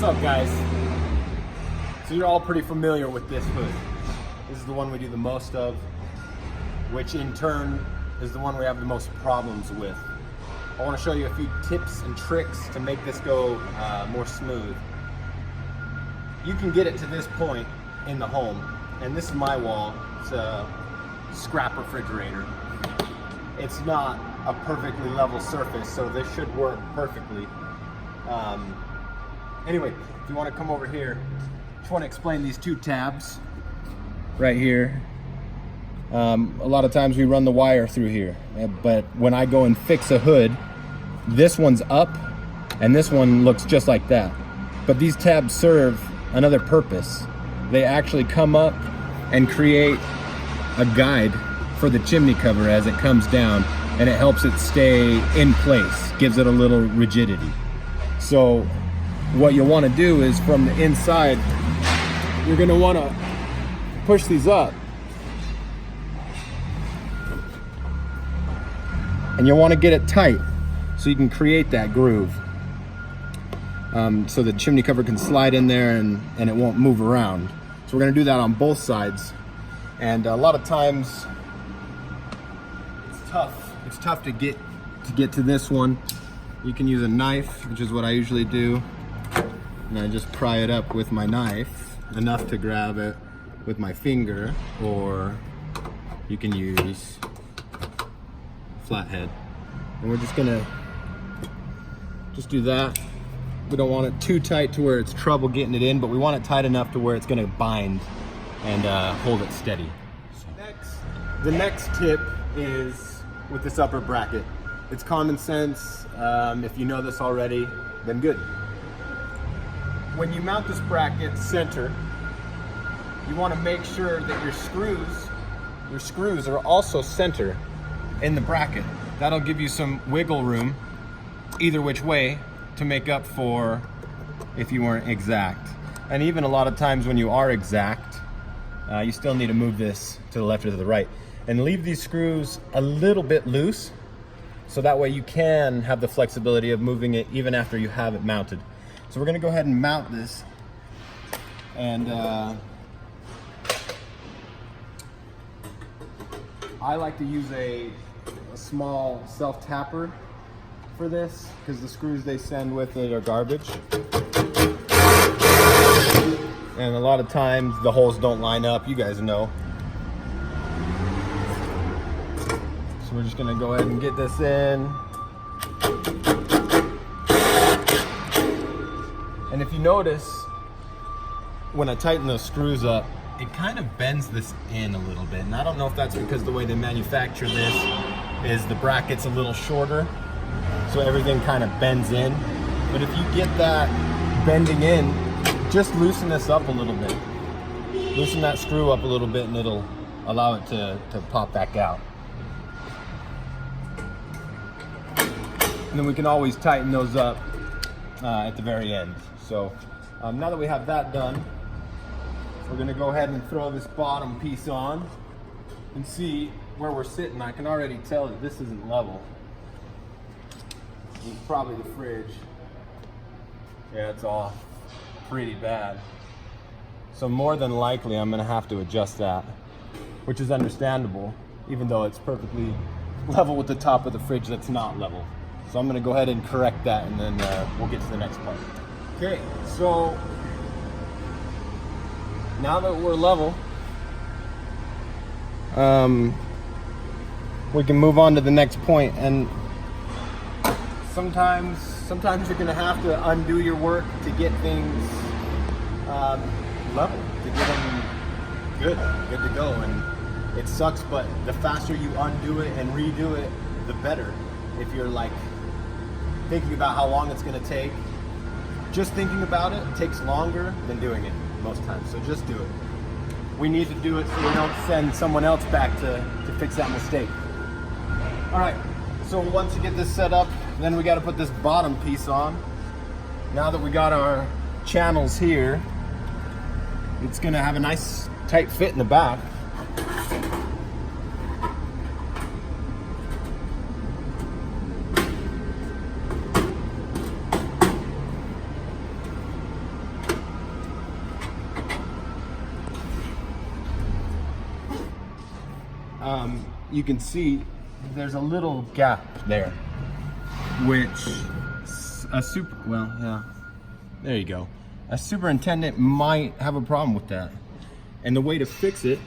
What's up, guys? So you're all pretty familiar with this hood. This is the one we do the most of, which in turn is the one we have the most problems with. I want to show you a few tips and tricks to make this go more smooth. You can get it to this point in the home, and this is my wall. It's a scrap refrigerator. It's not a perfectly level surface, so this should work perfectly. Anyway, if you want to come over here, I just want to explain these two tabs right here. A lot of times we run the wire through here, but when I go and fix a hood, this one's up and this one looks just like that. But these tabs serve another purpose. They actually come up and create a guide for the chimney cover as it comes down, and it helps it stay in place, gives it a little rigidity. So what you'll want to do is from the inside, you're going to want to push these up, and you'll want to get it tight so you can create that groove, so the chimney cover can slide in there and it won't move around. So we're going to do that on both sides, and a lot of times it's tough to get to this one. You can use a knife, which is what I usually do, and I just pry it up with my knife enough to grab it with my finger, or you can use flathead. And we're just gonna do that. We don't want it too tight to where it's trouble getting it in, but we want it tight enough to where it's gonna bind and hold it steady. The next tip is with this upper bracket. It's common sense. If you know this already, then good. When you mount this bracket center, you want to make sure that your screws are also center in the bracket. That'll give you some wiggle room either which way to make up for if you weren't exact. And even a lot of times when you are exact, you still need to move this to the left or to the right. And leave these screws a little bit loose, so that way you can have the flexibility of moving it even after you have it mounted. So we're gonna go ahead and mount this, and I like to use a small self-tapper for this, because the screws they send with it are garbage. And a lot of times the holes don't line up, you guys know. So we're just gonna go ahead and get this in. And if you notice, when I tighten those screws up, it kind of bends this in a little bit. And I don't know if that's because the way they manufacture this is the bracket's a little shorter, so everything kind of bends in. But if you get that bending in, just loosen this up a little bit. Loosen that screw up a little bit and it'll allow it to pop back out. And then we can always tighten those up at the very end. So now that we have that done, we're gonna go ahead and throw this bottom piece on and see where we're sitting. I can already tell that this isn't level. It's probably the fridge. Yeah, it's off pretty bad. So more than likely I'm gonna have to adjust that, which is understandable, even though it's perfectly level with the top of the fridge that's not level. So I'm gonna go ahead and correct that, and then we'll get to the next part. Okay, so now that we're level, we can move on to the next point. And sometimes you're gonna have to undo your work to get things level, to get them good to go. And it sucks, but the faster you undo it and redo it, the better. If you're like thinking about how long it's gonna take, just thinking about it takes longer than doing it most times. So just do it. We need to do it so we don't send someone else back to fix that mistake. All right, so once you get this set up, then we gotta put this bottom piece on. Now that we got our channels here, it's gonna have a nice tight fit in the back. you can see there's a little gap there, which there you go. A superintendent might have a problem with that. And the way to fix it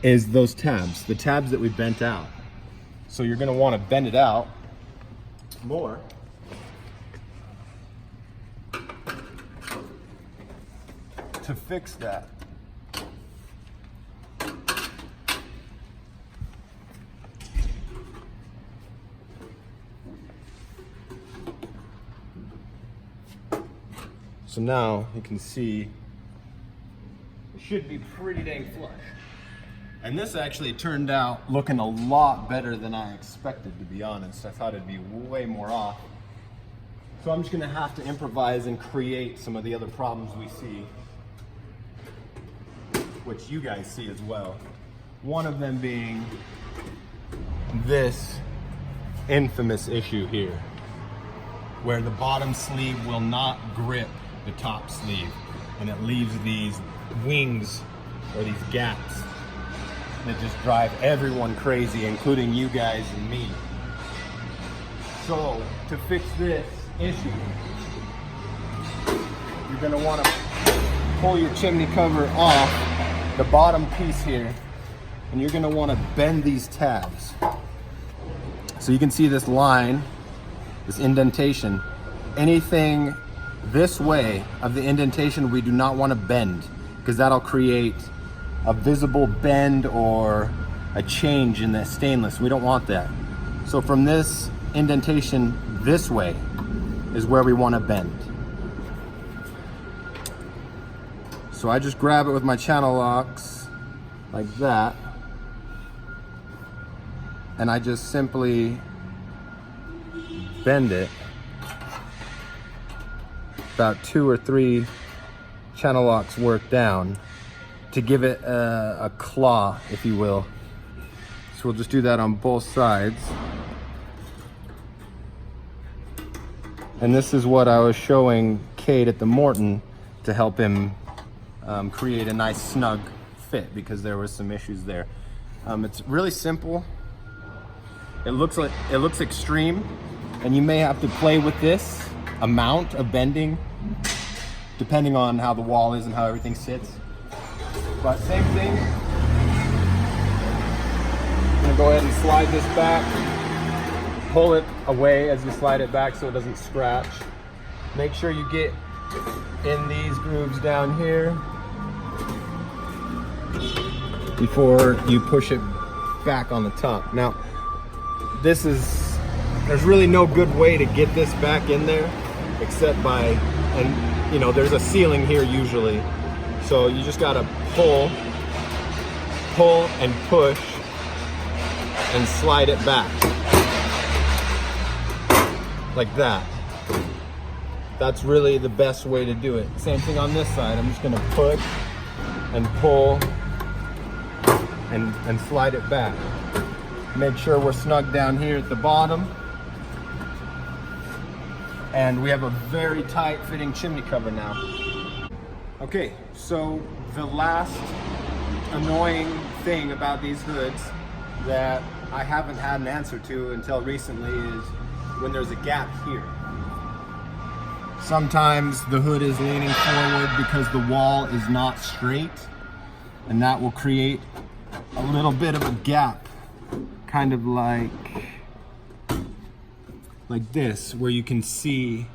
is those tabs, the tabs that we bent out. So you're gonna wanna bend it out more. To fix that. So now you can see it should be pretty dang flush. And this actually turned out looking a lot better than I expected, to be honest. I thought it'd be way more off. So I'm just gonna have to improvise and create some of the other problems we see, which you guys see as well. One of them being this infamous issue here, where the bottom sleeve will not grip the top sleeve, and it leaves these wings or these gaps that just drive everyone crazy, including you guys and me. So to fix this issue, you're gonna wanna pull your chimney cover off the bottom piece here, and you're gonna wanna bend these tabs. So you can see this line, this indentation. Anything this way of the indentation we do not want to bend, because that'll create a visible bend or a change in the stainless. We don't want that. So from this indentation this way is where we want to bend. So I just grab it with my channel locks like that, and I just simply bend it about 2 or 3 channel locks work down to give it a claw, if you will. So we'll just do that on both sides. And this is what I was showing Kate at the Morton to help him create a nice snug fit, because there was some issues there. It's really simple. It looks extreme, and you may have to play with this amount of bending depending on how the wall is and how everything sits. But same thing. I'm gonna go ahead and slide this back. Pull it away as you slide it back so it doesn't scratch. Make sure you get in these grooves down here before you push it back on the top. Now, there's really no good way to get this back in there except by, and you know, there's a ceiling here usually. So you just gotta pull and push and slide it back. Like that. That's really the best way to do it. Same thing on this side. I'm just gonna push and pull and slide it back. Make sure we're snug down here at the bottom. And we have a very tight fitting chimney cover now. Okay, so the last annoying thing about these hoods that I haven't had an answer to until recently is when there's a gap here. Sometimes the hood is leaning forward because the wall is not straight, and that will create a little bit of a gap, kind of like this, where you can see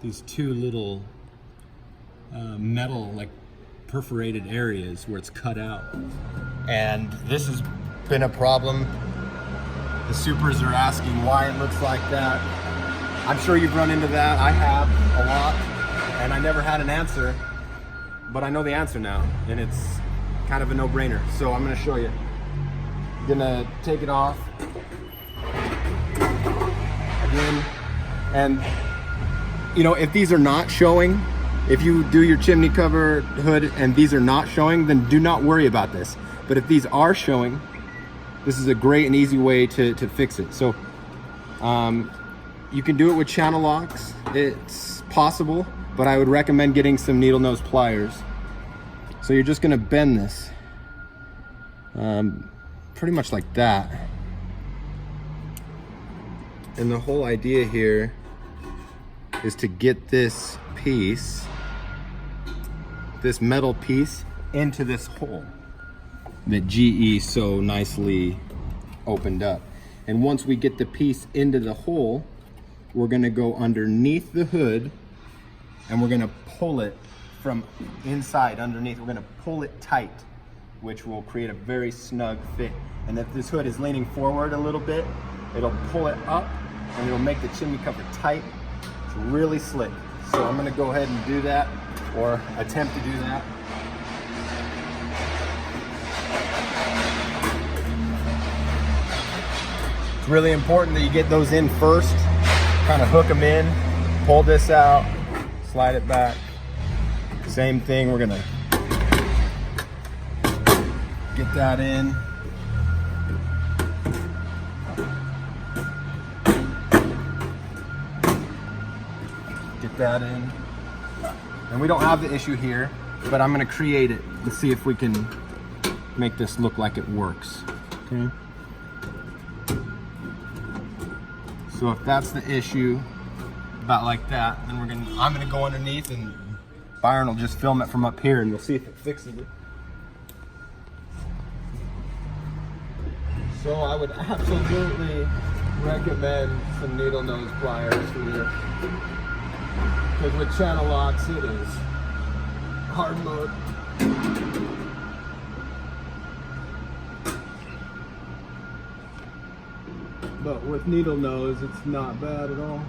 these two little metal, like perforated areas where it's cut out. And this has been a problem. The supers are asking why it looks like that. I'm sure you've run into that. I have a lot, and I never had an answer, but I know the answer now, and it's kind of a no-brainer. So I'm gonna show you. I'm gonna take it off again, and you know, if these are not showing, if you do your chimney cover hood and these are not showing, then do not worry about this. But if these are showing, this is a great and easy way to fix it. So you can do it with channel locks. It's possible, but I would recommend getting some needle nose pliers. So you're just gonna bend this Pretty much like that. And the whole idea here is to get this piece, this metal piece, into this hole that GE so nicely opened up. And once we get the piece into the hole, we're gonna go underneath the hood and we're gonna pull it from inside underneath. We're gonna pull it tight, which will create a very snug fit. And if this hood is leaning forward a little bit, it'll pull it up and it'll make the chimney cover tight. It's really slick. So I'm gonna go ahead and do that, or attempt to do that. It's really important that you get those in first, kind of hook them in, pull this out, slide it back. Same thing, we're gonna get that in. Get that in. And we don't have the issue here, but I'm gonna create it and see if we can make this look like it works, okay? So if that's the issue, about like that, then I'm gonna go underneath and Byron will just film it from up here and we'll see if it fixes it. So I would absolutely recommend some needle nose pliers for this. Because with channel locks, it is hard mode. But with needle nose, it's not bad at all.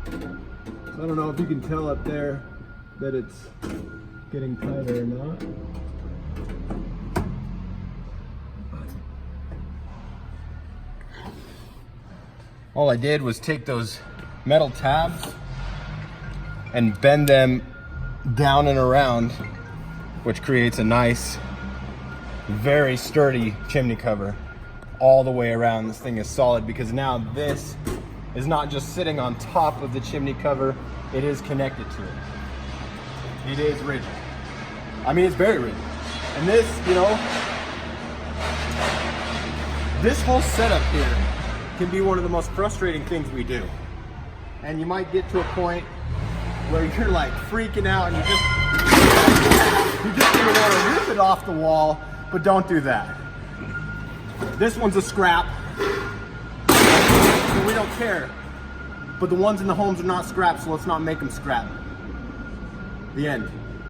So I don't know if you can tell up there that it's getting tighter or not. All I did was take those metal tabs and bend them down and around, which creates a nice, very sturdy chimney cover all the way around. This thing is solid because now this is not just sitting on top of the chimney cover, it is connected to it. It is rigid. I mean, it's very rigid. And this, you know, this whole setup here can be one of the most frustrating things we do. And you might get to a point where you're like freaking out and you just gonna want to rip it off the wall, but don't do that. This one's a scrap, so we don't care. But the ones in the homes are not scrap, so let's not make them scrap. The end.